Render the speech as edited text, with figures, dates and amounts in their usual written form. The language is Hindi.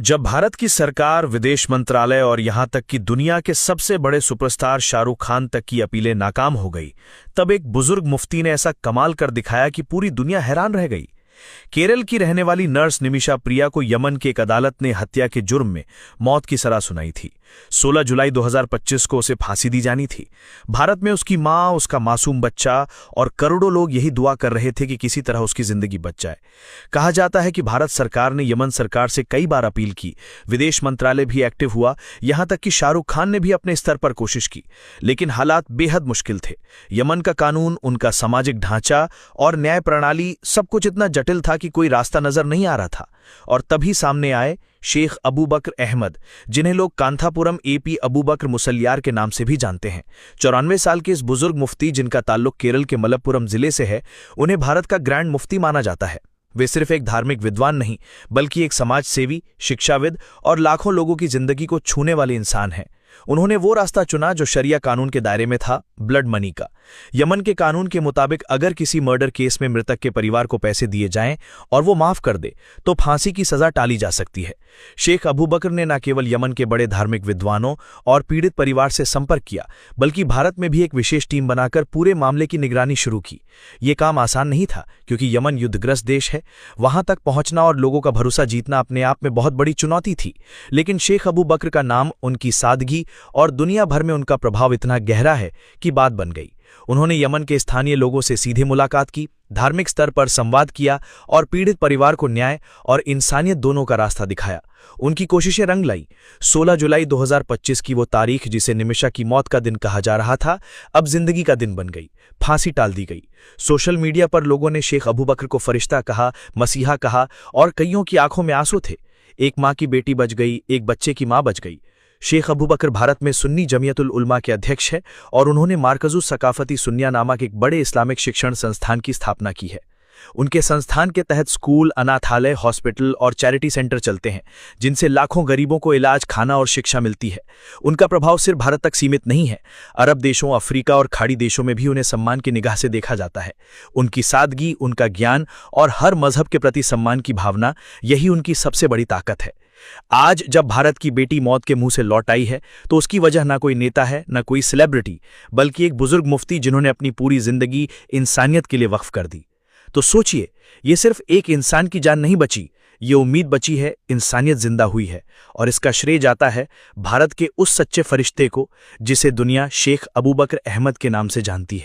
जब भारत की सरकार, विदेश मंत्रालय और यहां तक कि दुनिया के सबसे बड़े सुपरस्टार शाहरुख खान तक की अपीलें नाकाम हो गई, तब एक बुजुर्ग मुफ्ती ने ऐसा कमाल कर दिखाया कि पूरी दुनिया हैरान रह गई। केरल की रहने वाली नर्स निमिषा प्रिया को यमन की एक अदालत ने हत्या के जुर्म में मौत की सजा सुनाई थी। 16 जुलाई 2025 को उसे फांसी दी जानी थी। भारत में उसकी मां, उसका मासूम बच्चा और करोड़ों लोग यही दुआ कर रहे थे कि किसी तरह उसकी जिंदगी बच जाए। कहा जाता है कि भारत सरकार ने यमन सरकार से कई बार अपील की, विदेश मंत्रालय भी एक्टिव हुआ, यहां तक कि शाहरुख खान ने भी अपने स्तर पर कोशिश की, लेकिन हालात बेहद मुश्किल थे। यमन का कानून, उनका सामाजिक ढांचा और न्याय प्रणाली, सब कुछ इतना जटिल था कि कोई रास्ता नजर नहीं आ रहा था। और तभी सामने आए शेख अबू बकर अहमद, जिन्हें लोग कांथापुरम एपी अबू बकर मुसलियार के नाम से भी जानते हैं। 94 साल के इस बुजुर्ग मुफ्ती, जिनका ताल्लुक केरल के मलप्पुरम जिले से है, उन्हें भारत का ग्रैंड मुफ्ती माना जाता है। वे सिर्फ एक धार्मिक विद्वान नहीं, बल्कि एक समाज सेवी, शिक्षाविद और लाखों लोगों की जिंदगी को छूने वाले इंसान हैं। उन्होंने वो रास्ता चुना जो शरिया कानून के दायरे में था, ब्लड मनी का। यमन के कानून के मुताबिक अगर किसी मर्डर केस में मृतक के परिवार को पैसे दिए जाएं और वो माफ कर दे, तो फांसी की सजा टाली जा सकती है। शेख अबू बकर ने न केवल यमन के बड़े धार्मिक विद्वानों और पीड़ित परिवार से संपर्क किया, बल्कि भारत में भी एक विशेष टीम बनाकर पूरे मामले की निगरानी शुरू की। ये काम आसान नहीं था, क्योंकि यमन युद्धग्रस्त देश है। वहां तक पहुंचना और लोगों का भरोसा जीतना अपने आप में बहुत बड़ी चुनौती थी। लेकिन शेख अबू बकर का नाम, उनकी सादगी और दुनिया भर में उनका प्रभाव इतना गहरा है कि बात बन गई। उन्होंने यमन के स्थानीय लोगों से सीधे मुलाकात की, धार्मिक स्तर पर संवाद किया और पीड़ित परिवार को न्याय और इंसानियत दोनों का रास्ता दिखाया। उनकी कोशिशें रंग लाई। 16 जुलाई 2025 की वो तारीख, जिसे निमिषा की मौत का दिन कहा जा रहा था, अब जिंदगी का दिन बन गई। फांसी टाल दी गई। सोशल मीडिया पर लोगों ने शेख अबू बकर को फरिश्ता कहा, मसीहा कहा, और कईयों की आंखों में आंसू थे। एक मां की बेटी बच गई, एक बच्चे की मां बच गई। शेख अबू बकर भारत में सुन्नी जमियतुल उलमा के अध्यक्ष हैं और उन्होंने मार्कजुस सकाफती सुन्निया नामक एक बड़े इस्लामिक शिक्षण संस्थान की स्थापना की है। उनके संस्थान के तहत स्कूल, अनाथालय, हॉस्पिटल और चैरिटी सेंटर चलते हैं, जिनसे लाखों गरीबों को इलाज, खाना और शिक्षा मिलती है। उनका प्रभाव सिर्फ भारत तक सीमित नहीं है। अरब देशों, अफ्रीका और खाड़ी देशों में भी उन्हें सम्मान की निगाह से देखा जाता है। उनकी सादगी, उनका ज्ञान और हर मजहब के प्रति सम्मान की भावना, यही उनकी सबसे बड़ी ताकत है। आज जब भारत की बेटी मौत के मुंह से लौट आई है, तो उसकी वजह ना कोई नेता है, ना कोई सेलिब्रिटी, बल्कि एक बुजुर्ग मुफ्ती, जिन्होंने अपनी पूरी जिंदगी इंसानियत के लिए वक्फ कर दी। तो सोचिए, ये सिर्फ एक इंसान की जान नहीं बची, ये उम्मीद बची है, इंसानियत जिंदा हुई है। और इसका श्रेय जाता है भारत के उस सच्चे फरिश्ते को, जिसे दुनिया शेख अबू बकर अहमद के नाम से जानती है।